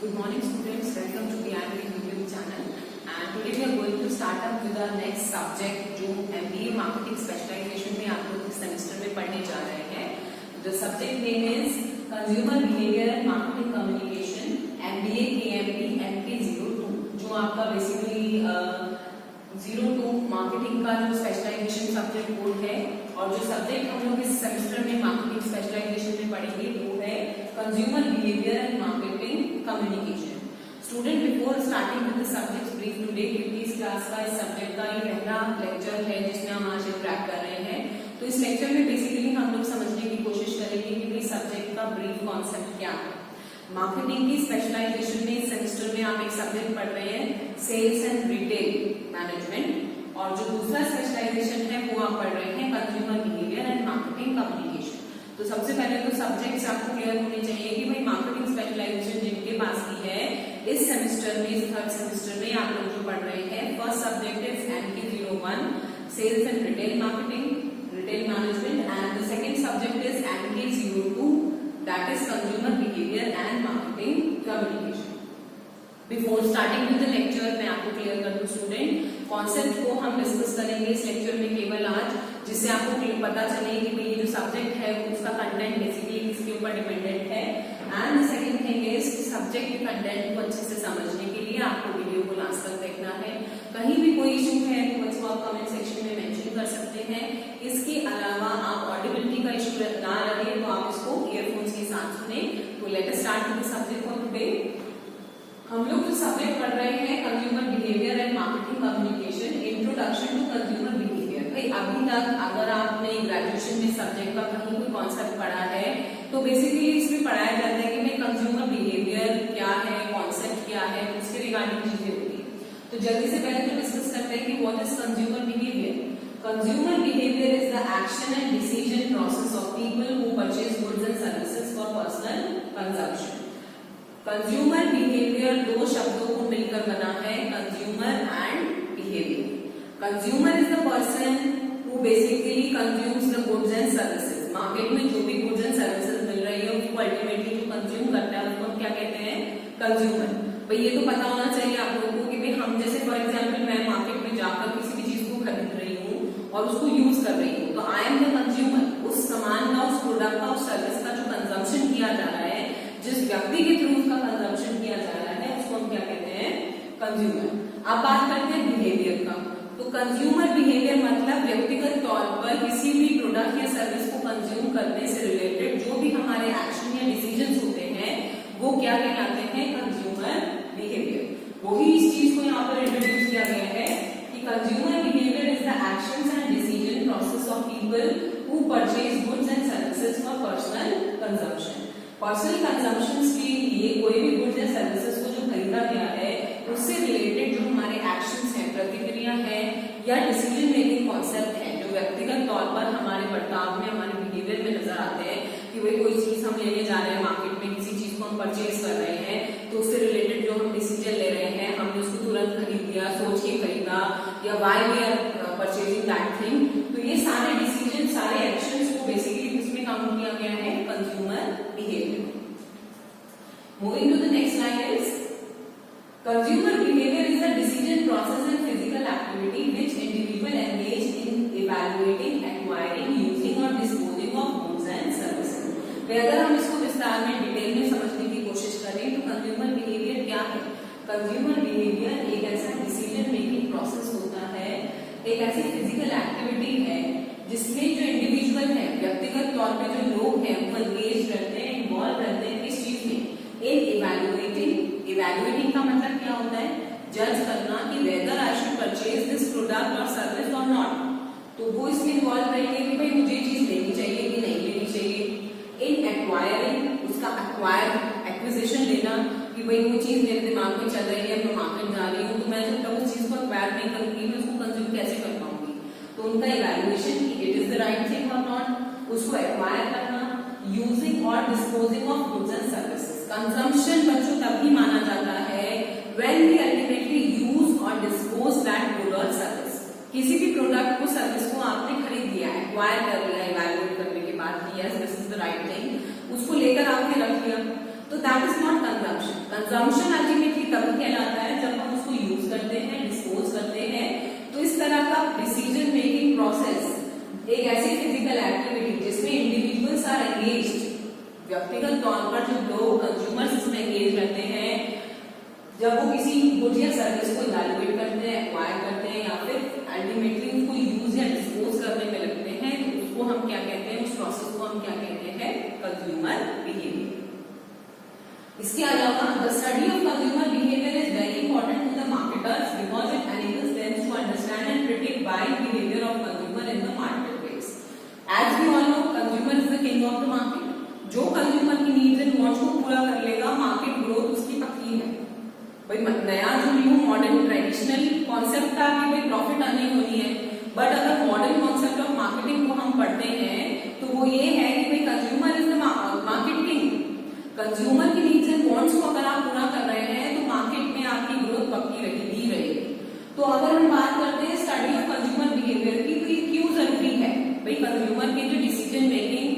Good morning students, welcome to the IMP YouTube channel and today we are going to start up with our next subject जो MBA marketing specialisation में आप लोग इस semester में पढ़ने जा रहे हैं. The subject name is Consumer Behavior and Marketing Communication MBA KMP MP02 जो आपका बेसिकली 02 मार्केटिंग का जो स्पेशलाइजेशन सब्जेक्ट कोड है और जो सब्जेक्ट हम लोग इस सेमेस्टर में मार्केटिंग स्पेशलाइजेशन में पढ़ेंगे वो है consumer behaviour and marketing communication. Student before starting with the subject brief today क्योंकि इस क्लास का इस सब्जेक्ट का ये पहला लेक्चर है जिसमें हम आज इंटरेक्ट कर रहे हैं, तो इस लेक्चर में बेसिकली हम लोग समझने की कोशिश करेंगे कि भाई सब्जेक्ट का ब्रीफ कॉन्सेप्ट क्या है. मार्केटिंग की स्पेशलाइजेशन में इस सेमेस्टर में आप एक सब्जेक्ट पढ़ रहे हैं सेल्स एंड रिटेल मैनेजमेंट और जो दूसरा स्पेशलाइजेशन है वो आप पढ़ रहे हैं consumer behaviour and marketing communication. तो सबसे पहले तो सब्जेक्ट्स आपको क्लियर होने चाहिए कि भाई मार्केटिंग स्पेशलाइजेशन जिनके पास की है इस सेमेस्टर में, इस थर्ड सेमेस्टर में आप लोग जो पढ़ रहे हैं first subject is MK01 sales and retail marketing retail management and the second subject is MK02 that is consumer behaviour and marketing communication. Before starting with the lecture मैं आपको क्लियर कर दूं स्टूडेंट, कॉन्सेप्ट को हम discuss करेंगे इस lecture में केवल आज, जिससे आपको पता चले कि भाई ये जो सब्जेक्ट है उसका कंटेंट बेसिकली किसके ऊपर डिपेंडेंट है. And the second thing is subject के कंटेंट को अच्छे से समझने के लिए आपको वीडियो को लास्ट तक देखना है. कहीं भी कोई इशू है तो उसको आप कमेंट सेक्शन में मेंशन कर सकते हैं. इसके अलावा आप ऑडिबिलिटी का इशू ना रहे तो आप इसको ईयरफोन्स के साथ सुने. तो let us start with the subject for today. हम लोग जो सब्जेक्ट पढ़ रहे हैं consumer behaviour and marketing communication introduction to consumer behaviour. भाई अभी तक अगर आपने ग्रेजुएशन में सब्जेक्ट का कहीं कोई कॉन्सेप्ट पढ़ा है तो बेसिकली इसमें पढ़ाया जाता है कि भाई कंज्यूमर बिहेवियर क्या है, कॉन्सेप्ट क्या है, उसके रिगार्डिंग चीजें होती है. तो जल्दी से पहले तो डिस्कस करते हैं कि what is consumer behaviour. Consumer behaviour is the action and decision process of people who purchase goods and services for personal consumption. Consumer behaviour दो शब्दों को मिलकर बना है consumer and behaviour. Consumer is the person who basically consumes the goods and services. Market में जो भी goods and services मिल रही है उसको अल्टीमेटली जो कंज्यूम करता है उसको क्या कहते हैं, कंज्यूमर. भाई ये तो पता होना चाहिए आप लोगों को कि भाई हम जैसे फॉर एग्जाम्पल मैं मार्केट में जाकर किसी भी चीज को खरीद रही हूँ और उसको यूज कर रही हूँ तो आई एम द कंज्यूमर. उस सामान का, उस प्रोडक्ट का, उस सर्विस का जो कंजम्पशन किया जा रहा है, जिस व्यक्ति के थ्रू उसका कंजम्पशन किया जा रहा है उसको हम क्या कहते हैं, कंज्यूमर. अब बात करते हैं बिहेवियर का. तो कंज्यूमर बिहेवियर मतलब व्यक्तिगत तौर पर किसी भी प्रोडक्ट या सर्विस को कंज्यूम करने से रिलेटेड जो भी हमारे एक्शन या डिसीजंस होते हैं वो क्या कहलाते हैं, कंज्यूमर बिहेवियर. वही इस चीज को यहाँ पर इंट्रोड्यूस किया गया है कि consumer behaviour is the actions and decision process of people who purchase goods and services for personal consumption. Personal consumption के लिए कोई भी गुड्स या सर्विसेज को जो खरीदा गया है उससे रिलेटेड जो हमारे एक्शंस हैं, प्रतिक्रिया है या डिसीजन मेकिंग कॉन्सेप्ट है जो व्यक्तिगत तौर पर हमारे बर्ताव में, हमारे बिहेवियर में नजर आते हैं कि भाई कोई चीज हम लेने जा रहे हैं मार्केट में, किसी चीज को हम परचेज कर रहे हैं तो उससे रिलेटेड जो हम डिसीजन ले रहे हैं, हमने उसको तुरंत खरीद लिया, सोच के खरीदा या why we are purchasing that thing. तो ये सारे डिसीजन, सारे एक्शंस को बेसिकली किसमें काउंट किया गया है, consumer behaviour. Moving to the next line is consumer behavior is the decision process and physical activity which individual engage in evaluating, acquiring, using or disposing of goods and services. अगर हम इसको विस्तार में detail में समझने की कोशिश करें तो कंज्यूमर बिहेवियर क्या है. कंज्यूमर बिहेवियर एक ऐसा डिसीजन मेकिंग प्रोसेस होता है, एक ऐसी फिजिकल एक्टिविटी है जिसमें जो इंडिविजुअल है, व्यक्तिगत तौर पे जो लोग हैं वो एंगेज रहते हैं, इन्वॉल्व रहते हैं किस चीज में, एक इवैल्यूएटिंग. इवैल्यूएटिंग का मतलब क्या होता है, जज करना कि whether I should purchase this product और सर्विस और नॉट. तो वो इसमें इन्वॉल्व रहेंगे कि भाई मुझे चीज लेनी चाहिए कि नहीं लेनी चाहिए. इन एक्वायरिंग, उसका एक्विजिशन लेना कि भाई वो चीज मेरे दिमाग में चल रही है, मैं मार्केट जा रही हूँ तो मैं जब तक उस चीज को एक्वायर नहीं करूंगी मैं उसको कंज्यूम कैसे कर पाऊंगी. तो उनका evaluation it is the right thing और नॉट, उसको एक्वायर करना. यूजिंग और disposing of goods and services. Consumption बच्चों तभी माना जाता है when we ultimately use or dispose that good or service. किसी भी प्रोडक्ट को, सर्विस को आपने खरीद लिया है, एक्वायर कर लिया, इवैल्यूएट करने के बाद कि yes this is the right thing, उसको लेकर आपने रख लिया तो that is not consumption. Consumption ultimately तभी कहलाता है जब हम उसको यूज करते हैं, डिस्पोज करते हैं। तो इस तरह का डिसीजन मेकिंग प्रोसेस एक ऐसी फिजिकल एक्टिविटी जिसमें इंडिविजुअल्स आर एंगेज्ड, व्यक्तिगत तौर पर जो लोग कंज्यूमर्स इसमें एंगेज रहते हैं, जब वो किसी गुड या सर्विस को इवैल्यूएट करते हैं, एक्वायर करते हैं या फिर अल्टीमेटली उसको यूज या डिस्पोज करने में लगते हैं, तो उसको हम क्या कहते हैं, उस प्रोसेस को हम क्या कहते हैं, कंज्यूमर बिहेवियर। इसके अलावा the study of consumer behaviour is very important to the marketers because it enables them to understand and predict buying behaviour of consumer in the market place. As we all know, consumer is the king of the market. जो consumer की needs and wants को पूरा कर लेगा, market growth उसकी पक्की है। भाई नया जो न्यू मॉडर्न ट्रेडिशनल कॉन्सेप्ट था कि भाई प्रॉफिट अर्निंग होनी है, बट अगर मॉडर्न कॉन्सेप्ट ऑफ मार्केटिंग को हम पढ़ते हैं तो वो ये है कि भाई consumer is the market king. Consumer की नीड्स एंड वांट्स को अगर आप पूरा कर रहे हैं तो मार्केट में आपकी ग्रोथ पक्की रहेगी। तो अगर हम बात करते हैं स्टडी ऑफ कंज्यूमर बिहेवियर की, तो ये क्यों जरूरी है? भाई कंज्यूमर के जो डिसीजन मेकिंग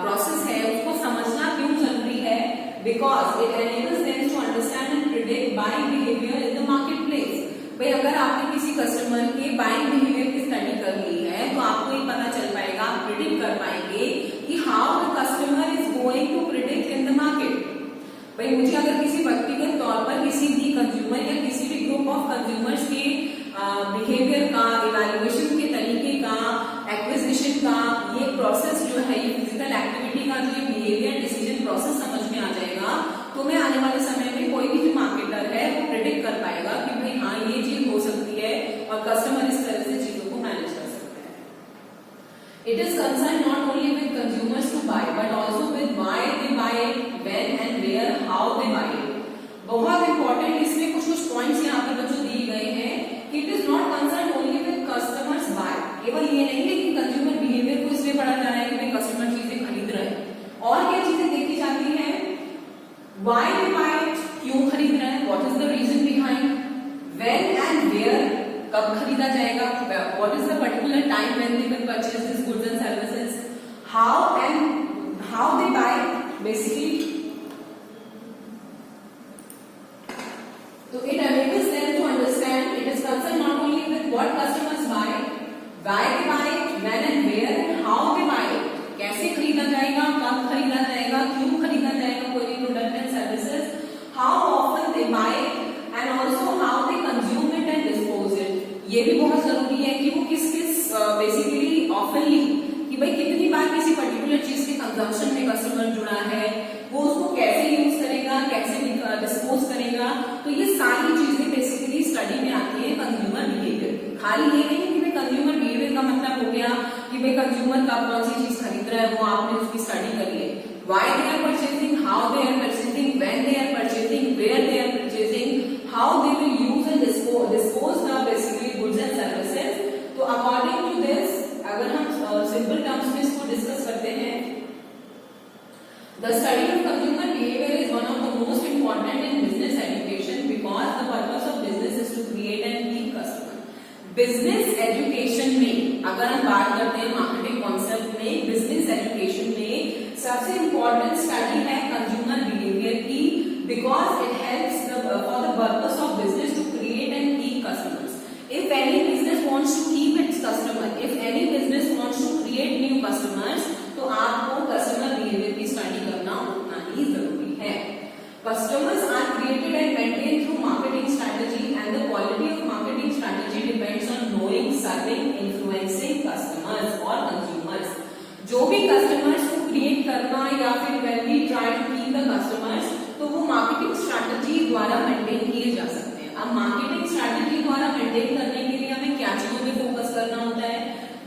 प्रोसेस है उसको समझना क्यों जरूरी है? Because it enables them to understand and predict buying behaviour in the market place. भाई अगर आपने किसी कस्टमर के बाइंग बिहेवियर की स्टडी कर ली है तो आपको ये पता चल पाएगा, आप प्रिडिक्ट कर पाएंगे कि how the customer is going to predict in the market. भाई मुझे अगर किसी व्यक्तिगत तौर पर किसी भी कंज्यूमर या किसी भी ग्रुप ऑफ कंज्यूमर्स के बिहेवियर का, इवैल्यूएशन के तरीके का, एक्विजिशन का ये प्रोसेस जो है, ये फिजिकल एक्टिविटी का जो ये बिहेवियर डिसीजन प्रोसेस समझ में आ जाएगा, तो मैं आने वाले समय में कोई भी जो मार्केटर है वो प्रेडिक्ट कर पाएगा कि भाई हाँ ये चीज हो सकती है और कस्टमर इस तरह से चीजों को मैनेज कर सकते हैं। It is concern not only with consumers to buy but also with why they buy it, when and where, how they buy it. बहुत इंपॉर्टेंट इसमें कुछ पॉइंट्स यहाँ पर बच्चों दिए गए हैं कि it is not concern only with customers buy. केवल ये नहीं है कि कंज्यूमर बिहेवियर को इसलिए पढ़ा जा रहा है कि भाई कस्टमर चीजें खरीद रहे हैं, और क्या चीजें देखी जाती है, व्हाई दे बाय इट, क्यों खरीद रहे हैं, what is the reason behind, when and where, कब खरीदा जाएगा, what is the particular time when they can purchase this goods and services, how they buy basically. तो it enables them to understand, it is concerned not only with what customers buy, why they buy it, when and where and how they buy it, कैसे खरीदा जाएगा, कब खरीदा जाएगा, क्यों खरीदा जाएगा कोई भी product and services, how often they buy it and also how they consume it and dispose it। ये भी बहुत जरूरी है कि वो किस बेसिकली ऑफनली, कि भाई कितनी बार किसी पर्टिकुलर चीज के कंजम्पशन में कस्टमर जुड़ा है, वो उसको कैसे यूज करेगा, कैसे डिस्पोज करेगा। तो ये सारी चीजें बेसिकली स्टडी में आती है कंज्यूमर बिहेवियर। खाली ये नहीं कि भाई कंज्यूमर बिहेवियर का मतलब हो गया कि भाई कंज्यूमर कब कौन सी चीज खरीद रहा है वो आपने उसकी स्टडी कर ली, why they are purchasing, how they are purchasing, when they are purchasing, where they are purchasing, how they will use and dispose the basically goods and services. तो अकॉर्डिंग टू दिस, अगर हम simple terms में इसको discuss करते हैं, the study of consumer behavior is one of the most important in business education because the purpose of business is to create and keep customer। Business education में अगर हम बात करते हैं मार्केटिंग कॉन्सेप्ट में, बिजनेस एजुकेशन में सबसे important study है कंज्यूमर बिहेवियर की, because it helps for the purpose of business to create and keep customers. If any business wants to keep its customer, if any business wants to create new customers, तो आपको customer behaviour की study करना उतना ही जरूरी है। Customers are created and maintain through marketing strategy and the quality of marketing strategy depends on knowing, serving, influencing customers और consumers. जो भी कस्टमर्स को क्रिएट करना या फिर when we try to keep the customers, तो वो मार्केटिंग स्ट्रेटेजी द्वारा मेंटेन किए जा सकते हैं। अब मार्केटिंग स्ट्रेटेजी द्वारा मेंटेन करने के लिए हमें क्या चीजों पे फोकस करना होता है?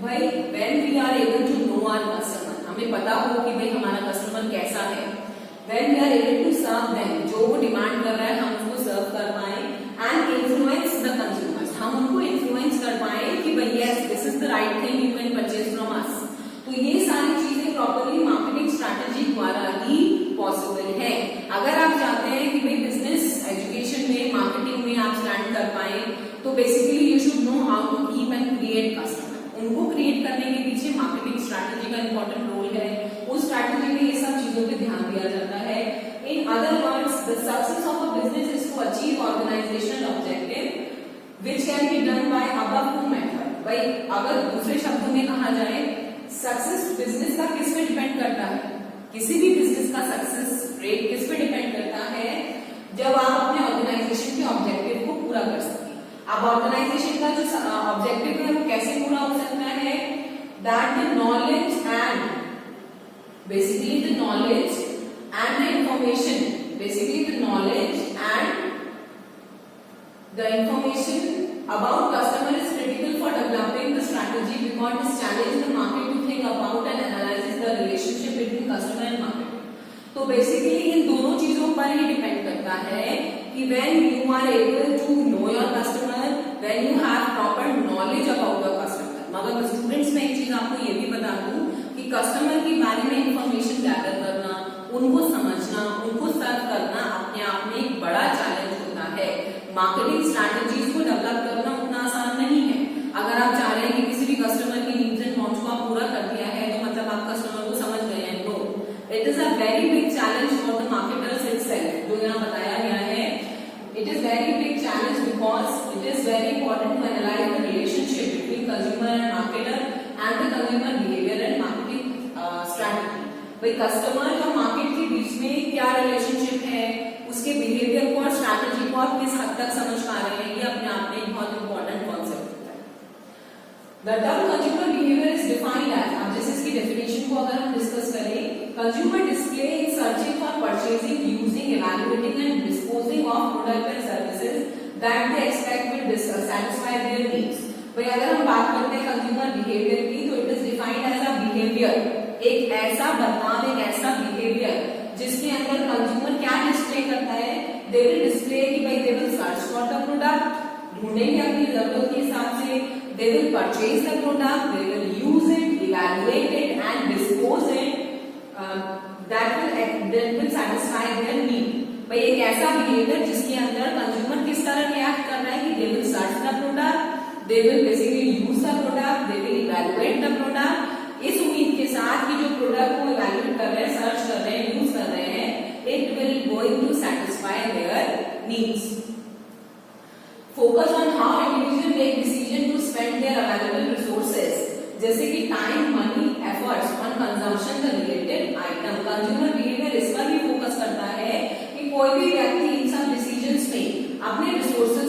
भाई when we are able to know our customer, हमें पता हो कि भाई हमारा कस्टमर कैसा है, when we are able to serve them, जो वो डिमांड कर रहा है हम उसको सर्व कर पाए, एंड इन्फ्लुएंस द कंज्यूमर्स, हम उनको इन्फ्लुएंस कर पाए कि भाई yes this is the right thing, you can purchase from us. तो ये सारी चीजें प्रॉपर्ली मार्केटिंग स्ट्रेटेजी द्वारा ही पॉसिबल है। अगर आप चाहते हैं कि भाई बिजनेस एजुकेशन में, मार्केटिंग में आप स्टैंड कर पाए, तो basically you should know how to keep and create customer. उनको क्रिएट करने के पीछे मार्केटिंग स्ट्रैटेजी का इंपॉर्टेंट रोल है। उस स्ट्रैटेजी में ये सब चीजों पे ध्यान दिया जाता है। In other words the success of a business is to achieve organizational objective which can be done by above two method. भाई अगर दूसरे शब्दों में कहा जाए सक्सेस बिजनेस का किस पे डिपेंड करता है, किसी भी बिजनेस का सक्सेस रेट किस पे डिपेंड करता है, जब आप अपने ऑर्गेनाइजेशन के ऑब्जेक्टिव को पूरा कर सकें। अब ऑर्गेनाइजेशन का जो ऑब्जेक्टिव है वो कैसे पूरा हो सकता है, that the knowledge and basically the knowledge and the information, basically the knowledge and the information about customer is critical for developing the strategy because it challenges the market to think about and analyze the relationship between customer and market. तो basically इन दोनों चीजों पर ही depend करता है कि when you are able to know your customer, when you have proper knowledge about your customer. मगर students में एक चीज आपको ये भी बता दूं कि कस्टमर के बारे में इंफॉर्मेशन गैदर करना, उनको समझना, उनको सर्व करना अपने आप में एक बड़ा चैलेंज होता है। मार्केटिंग स्ट्रैटेजीज को डेवलप करना उतना आसान नहीं है। अगर आप चाह रहे हैं कि किसी भी कस्टमर की नीड्स एंड वांट्स को आप पूरा कर दिया है तो मतलब आप कस्टमर को समझ गए हैं। No, it is a very big challenge for the marketers itself, जो यहाँ बताया गया है। It is very big challenge because it is very important to analyse the relationship between consumer and marketer and the consumer behaviour and marketing strategy. भाई customer और market के बीच में क्या रिलेशनशिप है, उसके बिहेवियर को और स्ट्रैटेजी को आप किस हद तक समझ पा रहे हैं, ये अपने आप में एक बहुत इंपॉर्टेंट कॉन्सेप्ट होता है। The term consumer behaviour is defined as, अब जैसे इसकी डेफिनेशन को अगर हम डिस्कस करें, consumer display in searching for purchasing, using, evaluating and disposing of product and services that they expect will satisfy their needs. भाई अगर हम बात करते हैं कंज्यूमर बिहेवियर की, तो it is defined as a behaviour, एक ऐसा बर्ताव, एक ऐसा बिहेवियर जिसके अंदर कंज्यूमर क्या डिस्प्ले करता है, दे विल डिस्प्ले कि भाई they will search for the product, ढूंढेंगे अपनी जरूरत के हिसाब से, they will purchase the product, they will use it, evaluate it and dispose it, that will satisfy their need. भाई एक ऐसा बिहेवियर जिसके अंदर कंज्यूमर किस तरह रिएक्ट कर रहा है कि दे will search the product, they will basically use the product, they will evaluate the product, इस उम्मीद के साथ कि जो प्रोडक्ट को इवैल्यूएट कर रहे हैं, सर्च कर रहे हैं, यूज कर रहे हैं, it will going to satisfy their needs. Focus on how individual make decision to spend their available resources, जैसे कि time, money, efforts on consumption the related item. Consumer behaviour इस पर भी फोकस करता है कि कोई भी व्यक्ति इन सब डिसीजंस में अपने रिसोर्सेज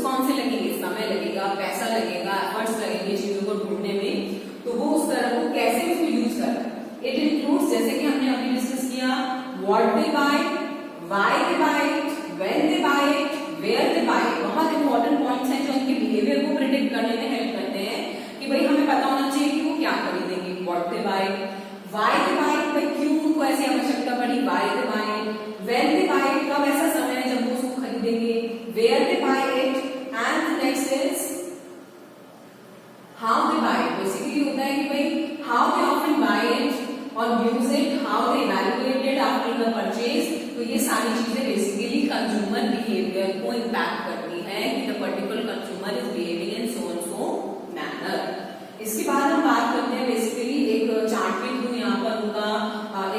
कौन से लगेंगे, समय लगेगा, पैसा लगेगा, एफर्ट्स लगेंगे चीजों को ढूंढने में, तो वो उस तरह को कैसे उसको यूज कर रहा है। इट इंक्लूड्स, जैसे कि हमने अभी डिस्कस किया, what they buy, why they buy it, when they buy it, where they buy it. बहुत इंपॉर्टेंट पॉइंट्स हैं जो उनके बिहेवियर को प्रिडिक्ट करने में हेल्प करते हैं कि भाई हमें पता होना चाहिए कि वो क्या खरीदेंगे। What they buy, why they buy, भाई क्यों उनको ऐसी आवश्यकता पड़ी, why they buy, when they buy, कब ऐसा समय है जब वो उसको खरीदेंगे, where they buy it, and the next is how they buy it. Basically होता है कि भाई how they often buy it or use it, how they evaluate it after the purchase. तो ये सारी चीजें बेसिकली कंज्यूमर बिहेवियर को impact करती है कि the particular consumer is behaving in so and so manner. इसके बाद हम बात करते हैं बेसिकली एक चार्ट के थ्रू यहाँ पर उनका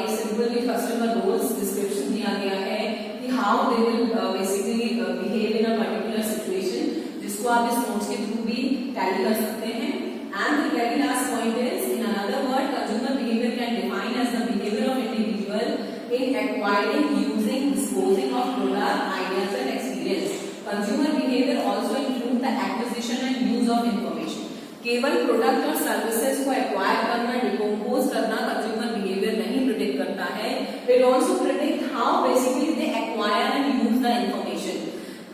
एक सिंपल कस्टमर रोल्स डिस्क्रिप्शन दिया गया है कि how they will basically behave in a particular situation, जिसको आप इस नोट्स के थ्रू भी टैली कर सकते हैं। And the very last point is, in another word, consumer behaviour can define as the behaviour of individual in acquiring, using, disposing of product, ideas and experience. Consumer behaviour also include the acquisition and use of information. केवल product और services को acquire करना, decompose करना consumer behaviour नहीं predict करता है, it also predict how basically they acquire and use the information.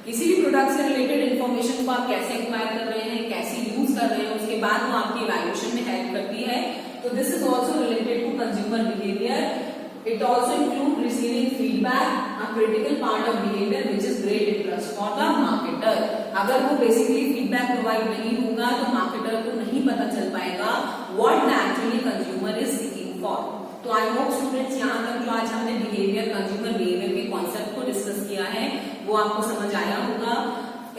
किसी भी प्रोडक्ट से रिलेटेड इंफॉर्मेशन को आप कैसे एक्वायर कर रहे हैं, कैसे यूज कर रहे हैं, उसके बाद वो आपकी इवैल्यूएशन में हेल्प करती है। तो this is also related to consumer behaviour. It also include receiving feedback, a critical part of behaviour which is great interest for the marketer. अगर वो बेसिकली फीडबैक प्रोवाइड नहीं होगा तो मार्केटर को नहीं पता चल पाएगा what actually consumer is seeking for. तो आई होप स्टूडेंट्स यहाँ तक जो आज हमने बिहेवियर, कंज्यूमर बिहेवियर के कॉन्सेप्ट को डिस्कस किया है वो आपको समझ आया होगा।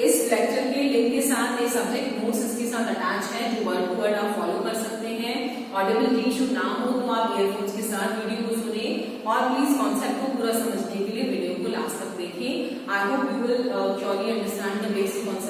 इस लेक्चर के लिंक के साथ ये सब्जेक्ट नोट्स इसके साथ अटैच है जो वर्ड टू वर्ड आप फॉलो कर सकते हैं। ऑडिबल इशू ना हो तो आप ईयरफोन्स के साथ वीडियो को सुने और प्लीज कॉन्सेप्ट को पूरा समझने के लिए वीडियो को last I hope you will surely understand the basic concept